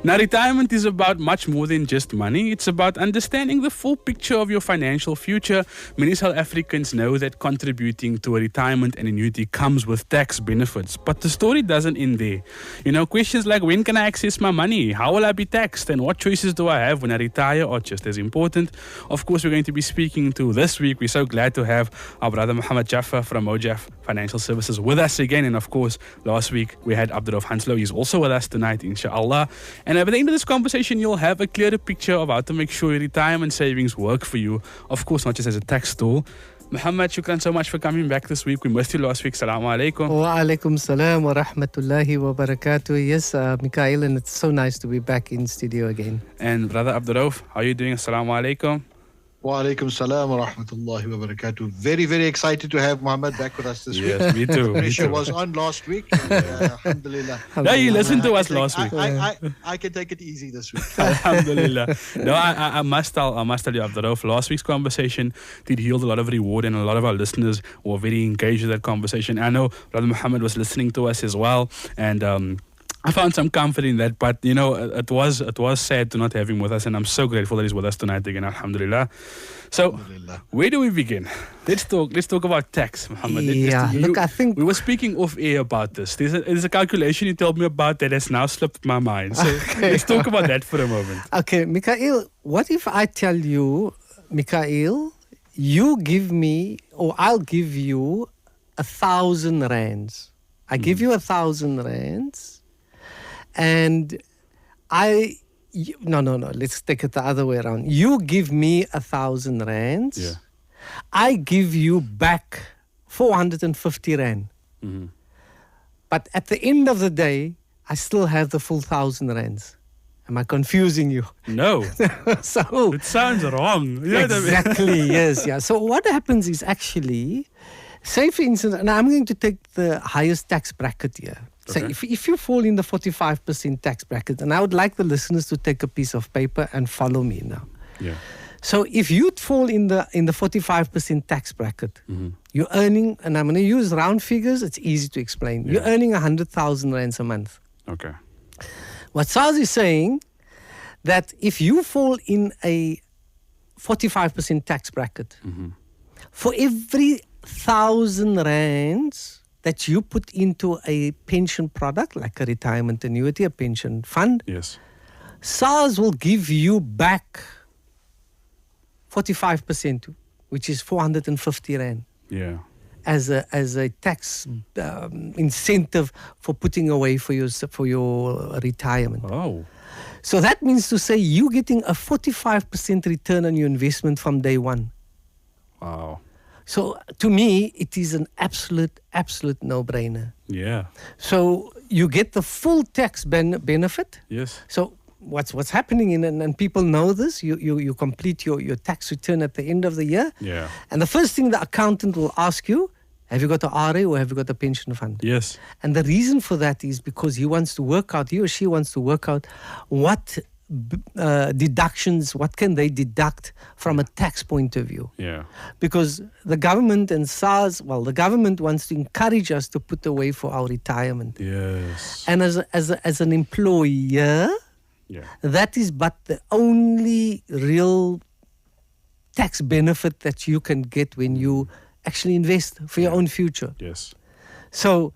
Now, retirement is about much more than just money. It's about understanding the full picture of your financial future. Many South Africans know that contributing to a retirement and annuity comes with tax benefits. But the story doesn't end there. You know, questions like when can I access my money? How will I be taxed? And what choices do I have when I retire are just as important. Of course, we're going to be speaking to this week. We're so glad to have our brother Muhammad Jaffer from Mojaf Financial Services with us again. And of course, last week we had Abdurrauf Hanslow. He's also with us tonight, inshallah. And at the end of this conversation, you'll have a clearer picture of how to make sure your retirement savings work for you. Of course, not just as a tax tool. Muhammad, shukran so much for coming back this week. We missed you last week. Assalamu alaikum. Wa alaikum salam wa rahmatullahi wa barakatuh. Yes, Mikhail, and it's so nice to be back in studio again. And brother Abdurrauf, how are you doing? Assalamu alaikum. Wa alaikum salam wa rahmatullahi wa barakatuh. Very, very excited to have Muhammad back with us this week. Yes, me too. Pressure was on last week. Alhamdulillah. Yeah, you listened to us last week. I can take it easy this week. Alhamdulillah. No, I must tell you, Abdurrauf, last week's conversation did yield a lot of reward, and a lot of our listeners were very engaged with that conversation. I know Brother Muhammad was listening to us as well, and I found some comfort in that, but you know, it was sad to not have him with us, and I'm so grateful that he's with us tonight again. Alhamdulillah. So, where do we begin? Let's talk about tax, Muhammad. I think we were speaking off air about this. There's a calculation you told me about that has now slipped my mind. So let's talk about that for a moment. Okay, Mikhail, what if I tell you, Mikhail, you give me, or I'll give you 1,000 rands. I give you 1,000 rands. And no, let's take it the other way around. You give me 1,000 rands. Yeah. I give you back 450 rand. Mm-hmm. But at the end of the day, I still have the full 1,000 rands. Am I confusing you? No. So it sounds wrong. Exactly, yes, yeah. So what happens is actually, say for instance, and I'm going to take the highest tax bracket here. So if you fall in the 45% tax bracket, and I would like the listeners to take a piece of paper and follow me now. Yeah. So if you fall in the 45% tax bracket, mm-hmm. you're earning, and I'm going to use round figures, it's easy to explain. You're earning 100,000 rands a month. Okay. What SARS is saying, that if you fall in a 45% tax bracket, mm-hmm. for every 1,000 rands that you put into a pension product, like a retirement annuity, a pension fund, yes, SARS will give you back 45%, which is 450 rand. Yeah. As a tax incentive for putting away for your retirement. Oh. So that means to say you're getting a 45% return on your investment from day one. Wow. So to me, it is an absolute no-brainer. Yeah. So you get the full tax benefit. Yes. So what's happening, and people know this, you complete your tax return at the end of the year. Yeah. And the first thing the accountant will ask you, have you got a RA or have you got a pension fund? Yes. And the reason for that is because he or she wants to work out what deductions, what can they deduct from a tax point of view. Yeah. Because the government and SARS, the government wants to encourage us to put away for our retirement. Yes. And as an employer, that is but the only real tax benefit that you can get when you actually invest for your own future. Yes. So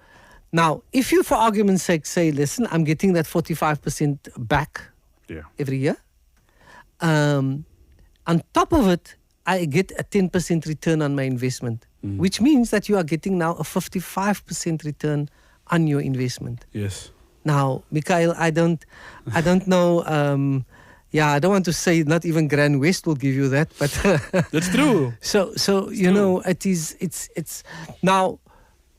now, if you, for argument's sake, say, listen, I'm getting that 45% back every year. On top of it, I get a 10% return on my investment, which means that you are getting now a 55% return on your investment. Yes. Now, Mikhail, I don't know. I don't want to say not even Grand West will give you that, but that's true. So you know, it's now.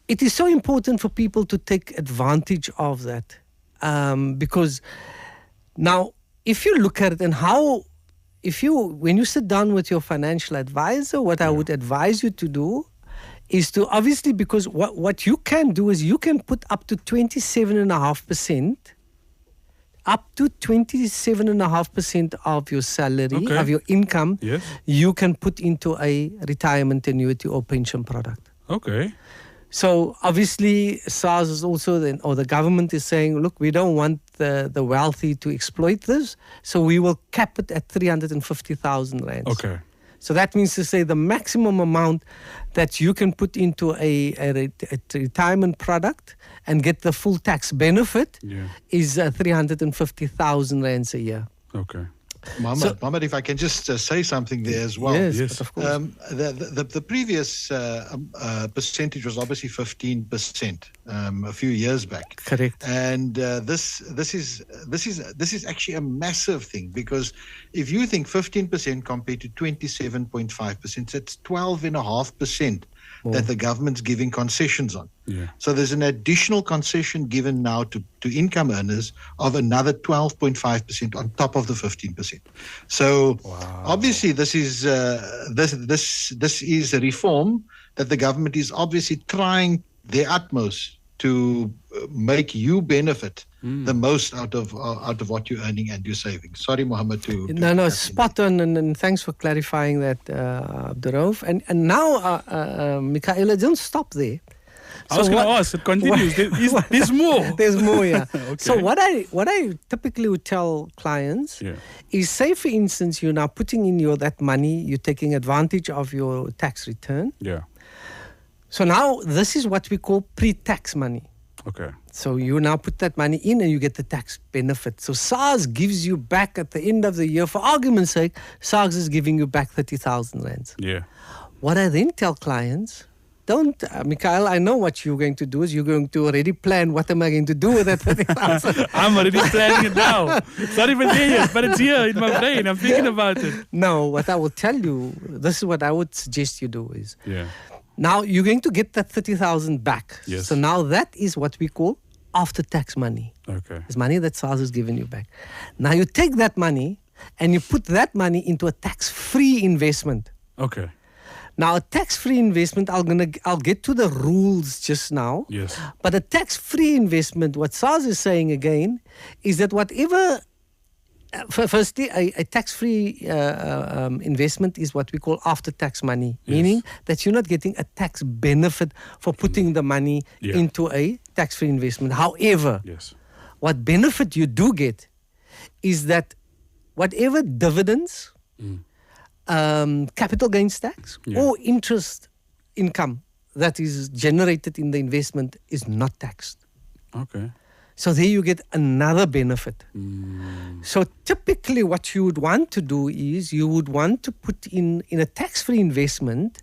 It is so important for people to take advantage of that, because now, if you look at it and when you sit down with your financial advisor, what I would advise you to do is to, obviously, because what you can do is you can put up to 27.5%, of your salary, of your income, you can put into a retirement annuity or pension product. Okay. So obviously SARS is also then, or the government is saying, look, we don't want the wealthy to exploit this, so we will cap it at 350,000 rands. Okay. So that means to say the maximum amount that you can put into a retirement product and get the full tax benefit is 350,000 rands a year. Okay. Mohammed, if I can just say something there as well. Yes. But of course. The previous percentage was obviously 15% a few years back. Correct. And this is actually a massive thing, because if you think 15% compared to 27.5%, that's 12.5% that the government's giving concessions on. Yeah. So there's an additional concession given now to income earners of another 12.5% on top of the 15%. So obviously this is this is a reform that the government is obviously trying their utmost to make you benefit the most out of what you're earning and you're saving. Sorry, Mohammed. No, spot on, and thanks for clarifying that, Abdurauf. And now, Michaela, don't stop there. I was going to ask, it continues. There's more. There's more, yeah. Okay. So what I typically would tell clients is, say for instance, you're now putting in that money, you're taking advantage of your tax return. Yeah. So now this is what we call pre-tax money. Okay. So you now put that money in and you get the tax benefit. So SARS gives you back at the end of the year, for argument's sake, SARS is giving you back 30,000 rands. Yeah. What I then tell clients, don't, Mikhail, I know what you're going to do is you're going to already plan what am I going to do with that 30,000. I'm already planning it now. It's not even there yet, but it's here in my brain. I'm thinking about it. No, what I will tell you, this is what I would suggest you do is, Yeah. now you're going to get that 30,000 back. Yes. So now that is what we call after-tax money. Okay. It's money that SARS has given you back. Now you take that money and you put that money into a tax-free investment. Okay. Now a tax-free investment, I'll get to the rules just now. Yes. But a tax-free investment, what SARS is saying again, is that whatever, firstly, a tax-free investment is what we call after-tax money, meaning that you're not getting a tax benefit for putting the money into a tax-free investment. However, what benefit you do get is that whatever dividends, capital gains tax, or interest income that is generated in the investment is not taxed. Okay. So there you get another benefit. So typically what you would want to do is you would want to put in a tax-free investment,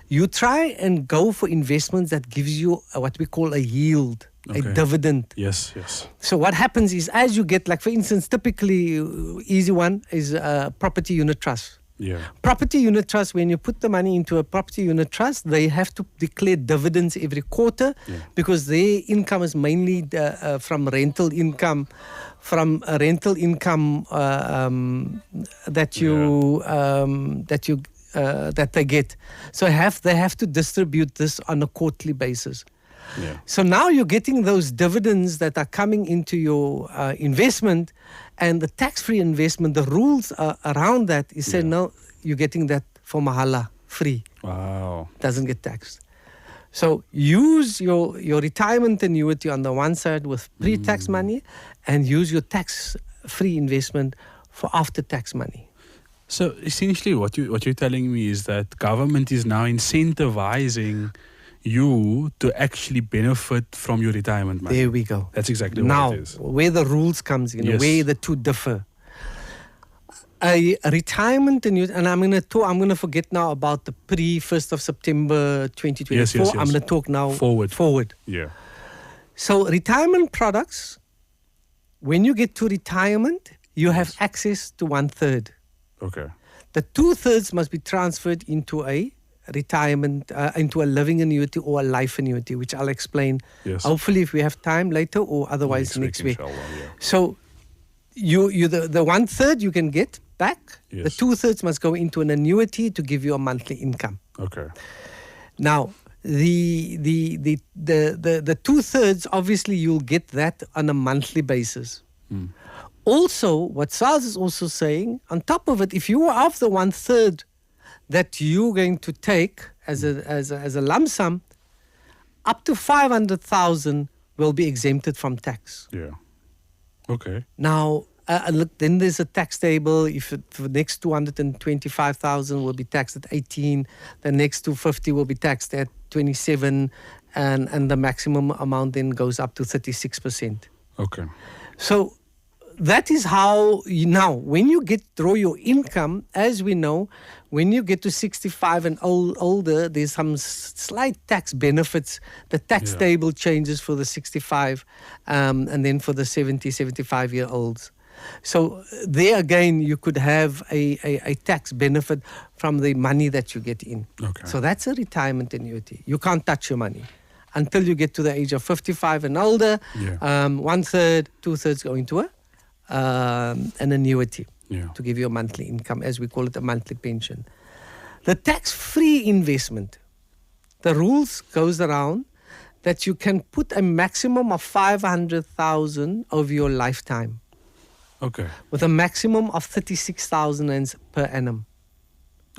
you try and go for investments that gives you what we call a yield, a dividend. Yes, yes. So what happens is as you get, like for instance, typically easy one is a property unit trust. Yeah. Property unit trust, when you put the money into a property unit trust, they have to declare dividends every quarter because their income is mainly from rental income, that they get. So they have to distribute this on a quarterly basis. Yeah. So now you're getting those dividends that are coming into your investment, and the tax-free investment, the rules around that is saying, no, you're getting that for mahala, free. Wow. Doesn't get taxed. So use your retirement annuity on the one side with pre-tax money, and use your tax-free investment for after-tax money. So essentially what you're telling me is that government is now incentivizing you to actually benefit from your retirement money. There we go. That's exactly now, what it is. Where the rules comes in, where the two differ. A retirement annuity, and I'm going to forget now about the pre-1st of September 2024. Yes. I'm going to talk now forward. Yeah. So retirement products, when you get to retirement, you have access to 1/3. Okay. The 2/3 must be transferred into a retirement, into a living annuity or a life annuity, which I'll explain. Yes. Hopefully, if we have time later, or otherwise next week. Inshallah, So, the 1/3 you can get back. Yes. The 2/3 must go into an annuity to give you a monthly income. Okay. Now, the 2/3, obviously, you'll get that on a monthly basis. Also, what SARS is also saying, on top of it, if you are of the 1/3 that you're going to take as a lump sum, up to 500,000 will be exempted from tax. Yeah. Okay. Now, look, then there's a tax table. If the next 225,000 will be taxed at 18, the next 250 will be taxed at 27, and the maximum amount then goes up to 36%. Okay. So that is how now when you draw your income, as we know, when you get to 65 and older, there's some slight tax benefits. The tax table changes for the 65 and then for the 70, 75-year-olds. So there again, you could have a tax benefit from the money that you get in. Okay. So that's a retirement annuity. You can't touch your money until you get to the age of 55 and older. Yeah. 1/3, 2/3 go into an annuity Yeah. to give you a monthly income, as we call it, a monthly pension. The tax-free investment, the rules goes around that you can put a maximum of 500,000 over your lifetime, Okay. with a maximum of 36,000 rands per annum.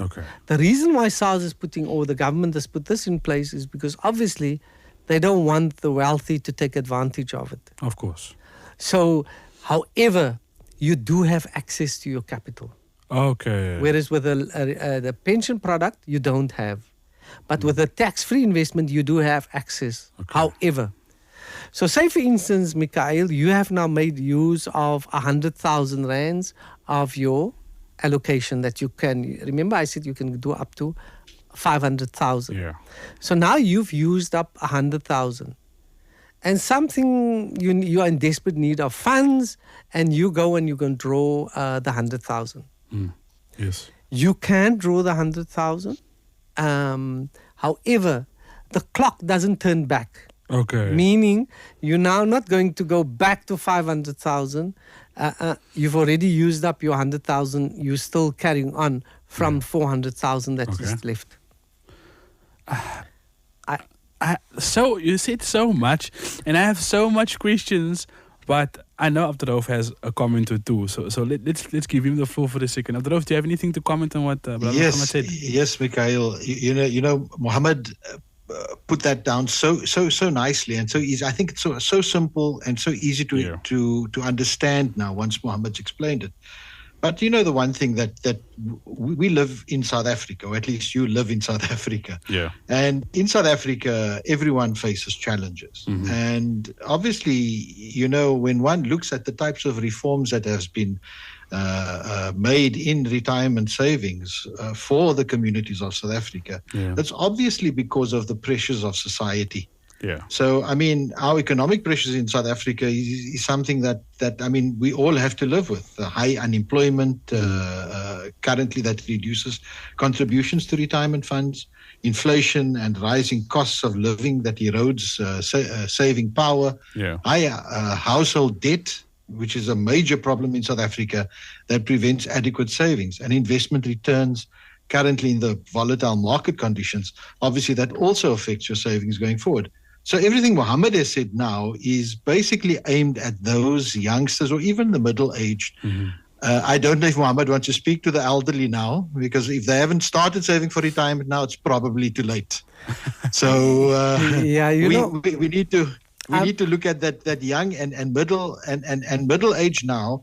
Okay. The reason why SARS is or the government has put this in place is because obviously they don't want the wealthy to take advantage of it. Of course. So, however, you do have access to your capital. Okay. Whereas with the pension product, you don't have. But with a tax-free investment, you do have access. Okay. However, so say for instance, Mikhail, you have now made use of 100,000 rands of your allocation that you can. Remember, I said you can do up to 500,000. Yeah. So now you've used up 100,000. And something you are in desperate need of funds, and you go and you can draw the 100,000. Yes. You can draw the 100,000. However, the clock doesn't turn back. Okay. Meaning, you're now not going to go back to 500,000. You've already used up your 100,000. You're still carrying on from 400,000 that is left. So you said so much, and I have so much questions, but I know Abdurrauf has a comment or two. So let's give him the floor for a second. Abdurrauf, do you have anything to comment on what Brother Muhammad said? Yes, Mikhail. You know, Muhammad put that down so nicely and so easy. I think it's so simple and so easy to understand now once Muhammad's explained it. But you know, the one thing that we live in South Africa, or at least you live in South Africa. Yeah. And in South Africa, everyone faces challenges. Mm-hmm. And obviously, you know, when one looks at the types of reforms that has been made in retirement savings for the communities of South Africa, that's obviously because of the pressures of society. Yeah. So, I mean, our economic pressures in South Africa is something that I mean, we all have to live with. The high unemployment currently that reduces contributions to retirement funds, inflation and rising costs of living that erodes saving power, high household debt, which is a major problem in South Africa that prevents adequate savings, and investment returns currently in the volatile market conditions. Obviously, that also affects your savings going forward. So everything Muhammad has said now is basically aimed at those youngsters or even the middle-aged. Mm-hmm. I don't know if Muhammad wants to speak to the elderly now, because if they haven't started saving for retirement now, it's probably too late. So we need to look at that young and middle age now.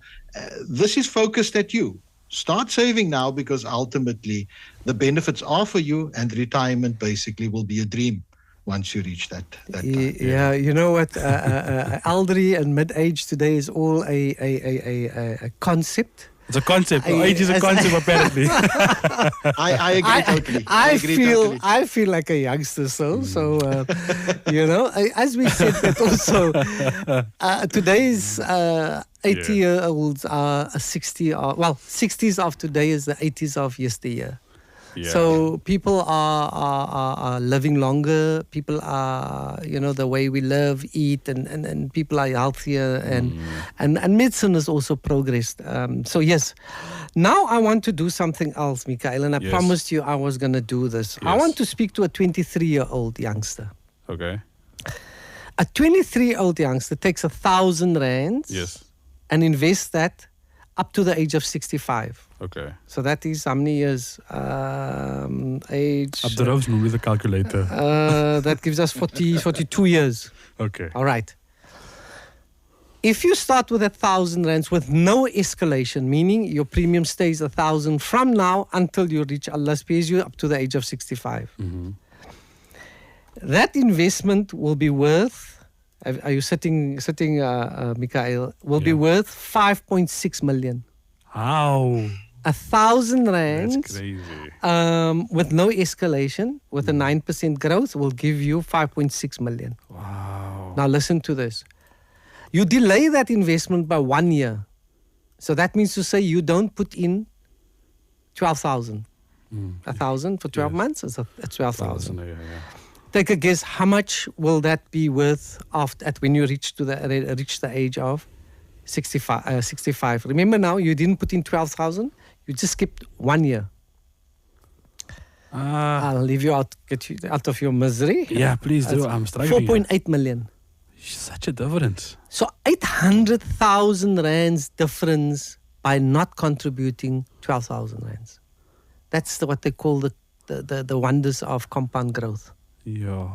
This is focused at you. Start saving now, because ultimately the benefits are for you, and retirement basically will be a dream once you reach that time. Yeah, you know what? Elderly and mid-age today is all a concept. It's a concept. Age is a concept, apparently. I agree totally. I feel like a youngster, so you know, as we said that also, today's 80-year-olds are 60s of today is the 80s of yesteryear. Yeah. So people are living longer. People are, you know, the way we live, eat, and people are healthier, and medicine has also progressed. So yes, now I want to do something else, Mikhail, and I promised you I was going to do this. Yes. I want to speak to a 23-year-old youngster. Okay. A 23-year-old youngster takes 1,000 rands. Yes. And invests that up to the age of 65. Okay. So that is how many years? Age. Abdurov's movie, the calculator. That gives us 42 years. Okay. All right. If you start with 1,000 rands with no escalation, meaning your premium stays 1,000 from now until you reach, Allah pays you up to the age of 65. Mm-hmm. That investment will be worth, are you sitting, Mikhail, will be worth 5.6 million. How? 1,000 That's rands crazy. with no escalation, with a 9% growth, will give you 5.6 million. Wow. Now listen to this. You delay that investment by 1 year. So that means to say you don't put in 12,000. 1,000 for 12 months is 12,000. Yeah. Take a guess, how much will that be worth when you reach the age of 65? Remember now, you didn't put in 12,000. You just skipped 1 year. I'll leave you out, get you out of your misery. Yeah, please do. I'm struggling. 4.8 million. Such a difference. So 800,000 rands difference by not contributing 12,000 rands. That's what they call the wonders of compound growth. Yeah.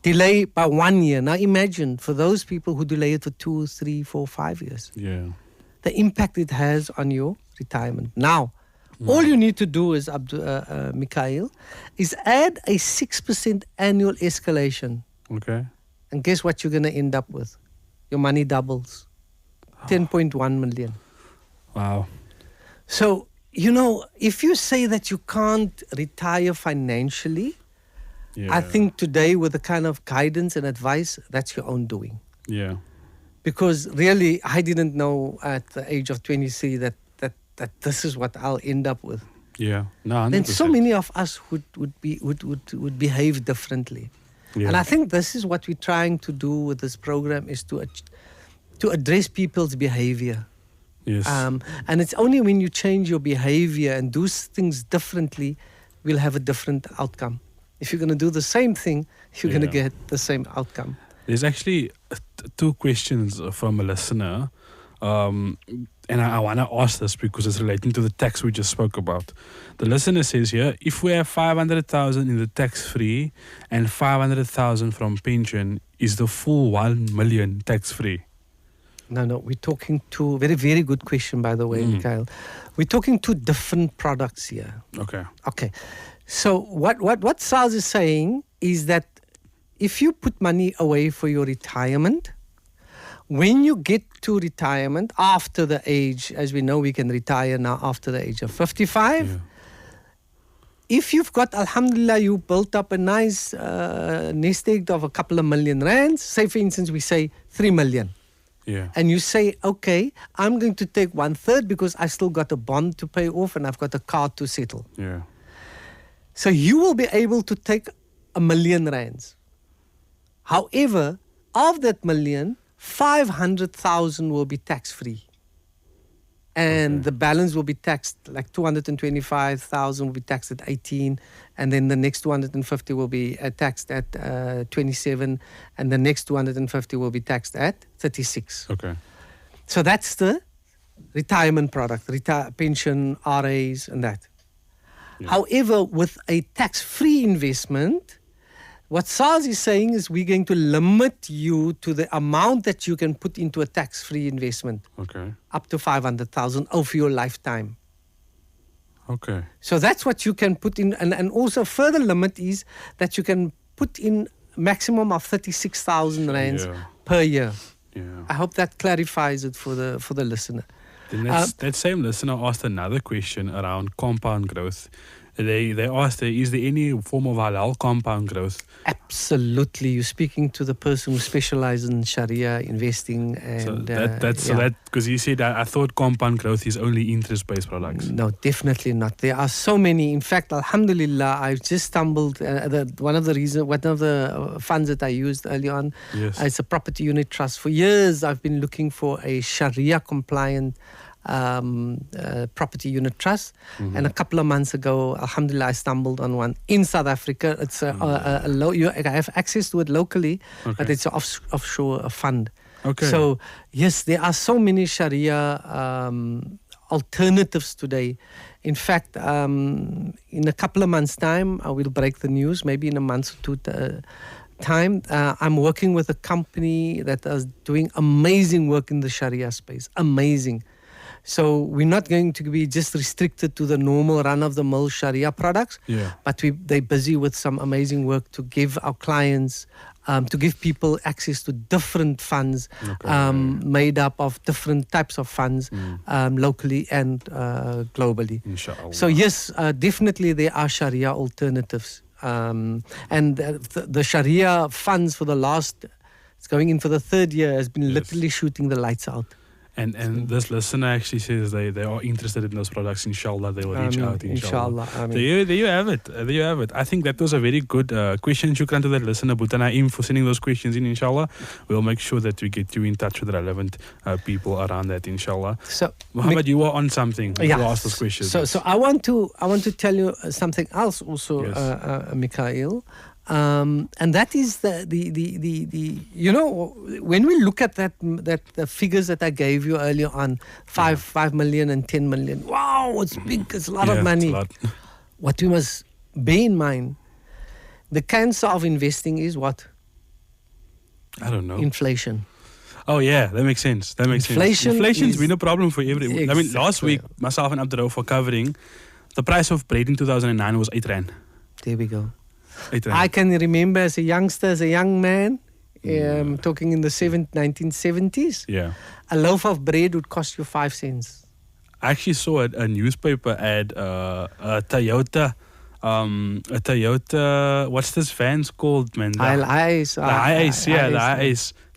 Delay by 1 year. Now imagine for those people who delay it for 2, 3, 4, 5 years, Yeah. the impact it has on your retirement. Now, all you need to do is, Mikhail, is add a 6% annual escalation. Okay. And guess what you're going to end up with? Your money doubles. 10.1 million. Wow. So, you know, if you say that you can't retire financially, Yeah. I think today with the kind of guidance and advice, that's your own doing. Yeah. Because really, I didn't know at the age of 23 that this is what I'll end up with. Yeah. No, 100%. Then so many of us would behave differently. Yeah. And I think this is what we're trying to do with this program, is to address people's behavior. Yes. And it's only when you change your behavior and do things differently, we'll have a different outcome. If you're going to do the same thing, you're going to get the same outcome. There's actually two questions from a listener. And I want to ask this because it's relating to the tax we just spoke about. The listener says here, if we have 500,000 in the tax-free and 500,000 from pension, is the full 1 million tax-free? No, we're talking two, very, very good question, by the way, Mikhail. We're talking two different products here. Okay. So what SARS is saying is that if you put money away for your retirement, when you get to retirement after the age, as we know, we can retire now after the age of 55. Yeah. If you've got, alhamdulillah, you built up a nice nest egg of a couple of million rands, say for instance, we say 3 million. Yeah. And you say, okay, I'm going to take 1/3 because I still got a bond to pay off and I've got a car to settle. Yeah. So you will be able to take 1 million rands. However, of that million, 500,000 will be tax-free. And the balance will be taxed, like 225,000 will be taxed at 18, and then the next 250 will be taxed at 27, and the next 250 will be taxed at 36. Okay. So that's the retirement product, pension, RAs, and that. Yeah. However, with a tax-free investment, what SARS is saying is we're going to limit you to the amount that you can put into a tax-free investment, Okay. up to 500,000 over your lifetime. Okay. So that's what you can put in. And also further limit is that you can put in maximum of 36,000 rands per year. Yeah. I hope that clarifies it for the listener. Then that same listener asked another question around compound growth. They asked, is there any form of halal compound growth? Absolutely. You're speaking to the person who specializes in Sharia investing. And, so because he said, I thought compound growth is only interest-based products. No, definitely not. There are so many. In fact, alhamdulillah, I've just stumbled. One of the funds that I used early on, it's a property unit trust. For years, I've been looking for a Sharia compliant property unit trust, and a couple of months ago, alhamdulillah, I stumbled on one in South Africa. It's I have access to it locally, but it's an offshore fund. Okay. So yes, there are so many Sharia alternatives today. In fact, in a couple of months' time, I will break the news, maybe in a month or two time. I'm working with a company that is doing amazing work in the Sharia space. Amazing. So we're not going to be just restricted to the normal run-of-the-mill Sharia products, but they're busy with some amazing work to give our clients, to give people access to different funds, made up of different types of funds, locally and globally. Inshallah. So yes, definitely there are Sharia alternatives. And the Sharia funds for the last, it's going in for the third year, has been literally shooting the lights out. And this listener actually says they are interested in those products. Inshallah, they will reach out. Inshallah. There you have it. There you have it. I think that was a very good question. Shukran to that listener, Butanaim, for sending those questions in. Inshallah, we'll make sure that we get you in touch with relevant people around that. Inshallah. So, Muhammad, you were on something. You asked those questions. So I want to tell you something else also, Mikhail. And that is the you know, when we look at the figures that I gave you earlier on, 5 million and 10 million. Wow, it's big. It's a lot of money. What we must bear in mind, the cancer of investing is what? I don't know. Inflation. Oh yeah, that makes sense. Inflation's been a problem for everyone. Exactly. I mean, last week, myself and Abdurrahman for covering, the price of bread in 2009 was 8 rand. There we go. I can remember as a youngster, as a young man, talking in the 1970s, a loaf of bread would cost you 5 cents. I actually saw a newspaper ad, a Toyota, what's this van's called, man? The Hiace,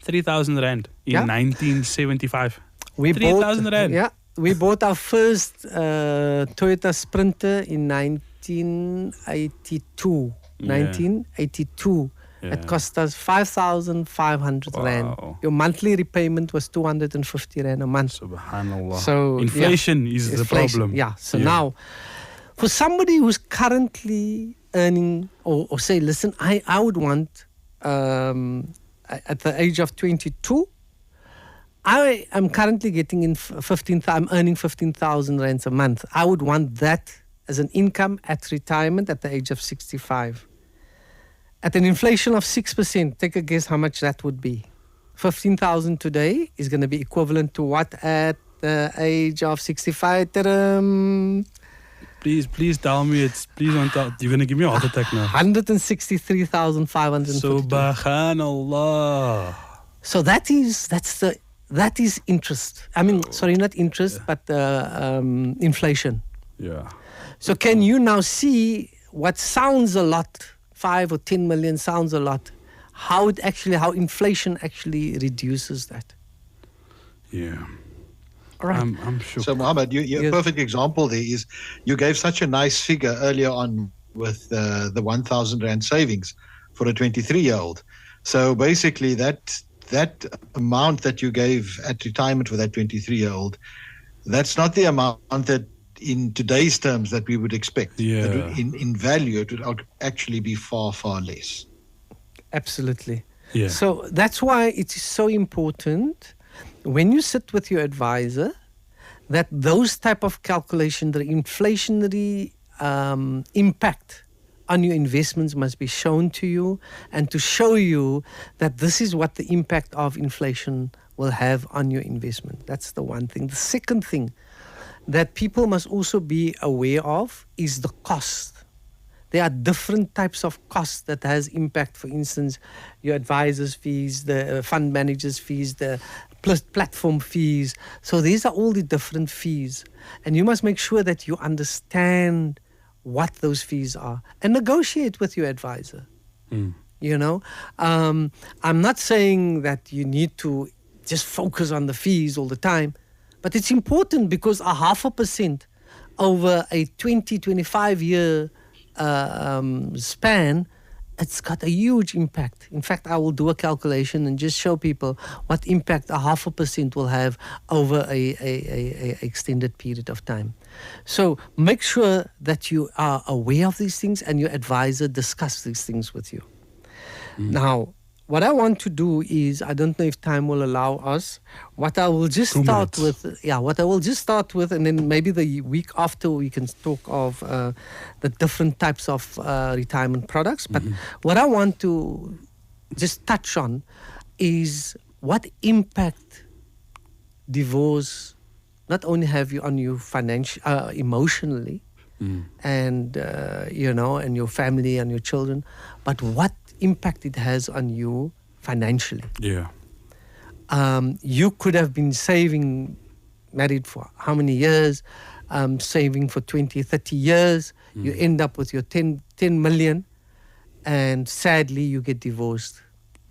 3,000 rand in 1975. 3,000 rand. Yeah, we bought our first Toyota Sprinter in 1982. 1982. It cost us 5,500 rand. Your monthly repayment was 250 rand a month. Subhanallah. So inflation is the problem. So now, for somebody who's currently earning, or say, listen, I would want, at the age of 22, I am currently getting in I'm earning 15,000 rands a month. I would want that as an income at retirement at the age of 65. At an inflation of 6%, take a guess how much that would be. 15,000 today is going to be equivalent to what at the age of 65? Please tell me please don't tell. You're going to give me a heart attack now. 163,550. Subhanallah. So that is interest. I mean, sorry, not interest, but inflation. Yeah. So can you now see what sounds a lot, 5 or 10 million sounds a lot, how inflation actually reduces that? Yeah. All right. I'm sure. So Muhammad, your perfect example there is you gave such a nice figure earlier on with the 1,000 rand savings for a 23-year-old. So basically that amount that you gave at retirement for that 23-year-old, that's not the amount that in today's terms that we would expect. In value, it would actually be far, far less. Absolutely. Yeah. So that's why it is so important when you sit with your advisor that those type of calculation, the inflationary impact on your investments must be shown to you, and to show you that this is what the impact of inflation will have on your investment. That's the one thing. The second thing that people must also be aware of is the cost. There are different types of costs that has impact. For instance, your advisor's fees, the fund manager's fees, the platform fees. So these are all the different fees. And you must make sure that you understand what those fees are and negotiate with your advisor. You know, I'm not saying that you need to just focus on the fees all the time. But it's important because 0.5% over a 20-25 year span, it's got a huge impact. In fact, I will do a calculation and just show people what impact 0.5% will have over a extended period of time. So make sure that you are aware of these things and your advisor discuss these things with you. Now, what I want to do is, I don't know if time will allow us. What I will just 2 start minutes. with, what I will just start with, and then maybe the week after we can talk of the different types of retirement products. But what I want to just touch on is what impact divorce not only have you on you financially, emotionally, and and your family and your children, but what impact it has on you financially. Yeah. You could have been saving, married for how many years, saving for 20, 30 years. You end up with your 10 million, and sadly you get divorced.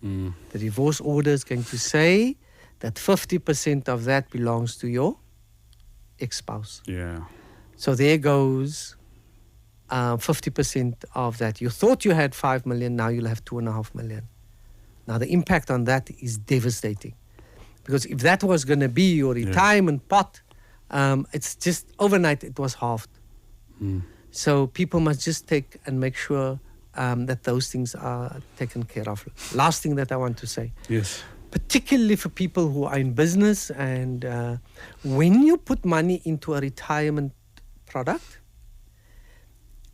The divorce order is going to say that 50% of that belongs to your ex-spouse. Yeah. So there goes 50% of that. You thought you had 5 million, now you'll have 2.5 million. Now the impact on that is devastating. Because if that was going to be your retirement pot, it's just overnight it was halved. So people must just take and make sure that those things are taken care of. Last thing that I want to say. Yes. Particularly for people who are in business, and when you put money into a retirement product,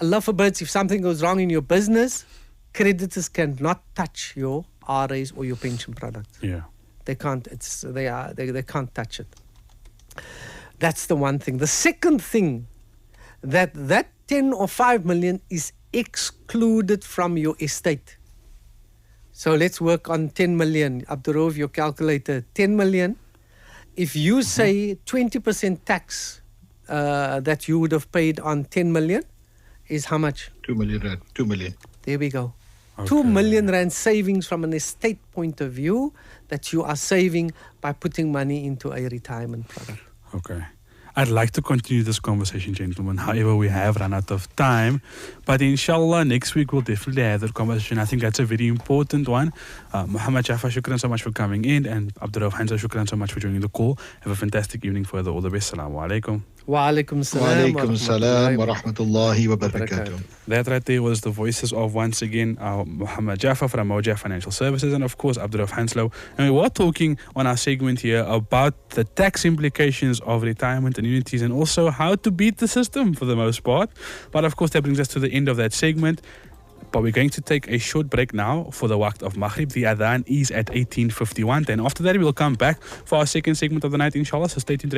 Allah forbids, if something goes wrong in your business, creditors cannot touch your RAs or your pension product. Yeah. They can't. They can't touch it. That's the one thing. The second thing, that 10 or 5 million is excluded from your estate. So let's work on 10 million. Abdurrauf, your calculator, 10 million. If you say 20% tax that you would have paid on 10 million is how much? 2 million rand. 2 million. There we go. Okay. 2 million rand savings from an estate point of view that you are saving by putting money into a retirement product. Okay. I'd like to continue this conversation, gentlemen. However, we have run out of time. But inshallah, next week we'll definitely have that conversation. I think that's a very important one. Muhammad Jaffa, shukran so much for coming in. And Abdurrauf Hamza, shukran so much for joining the call. Have a fantastic evening further. All the best. Assalamu alaikum. Wa alaikum salam. Wa alaikum salam wa rahmatullahi wa barakatuh. That right there was the voices of, once again, Muhammad Jaffa from Moja Financial Services, and of course Abdurrauf Hanslow. And we were talking on our segment here about the tax implications of retirement annuities and also how to beat the system for the most part. But of course that brings us to the end of that segment. But we're going to take a short break now for the waqt of Maghrib. The adhan is at 18:51. Then after that we'll come back for our second segment of the night, inshallah. So stay tuned.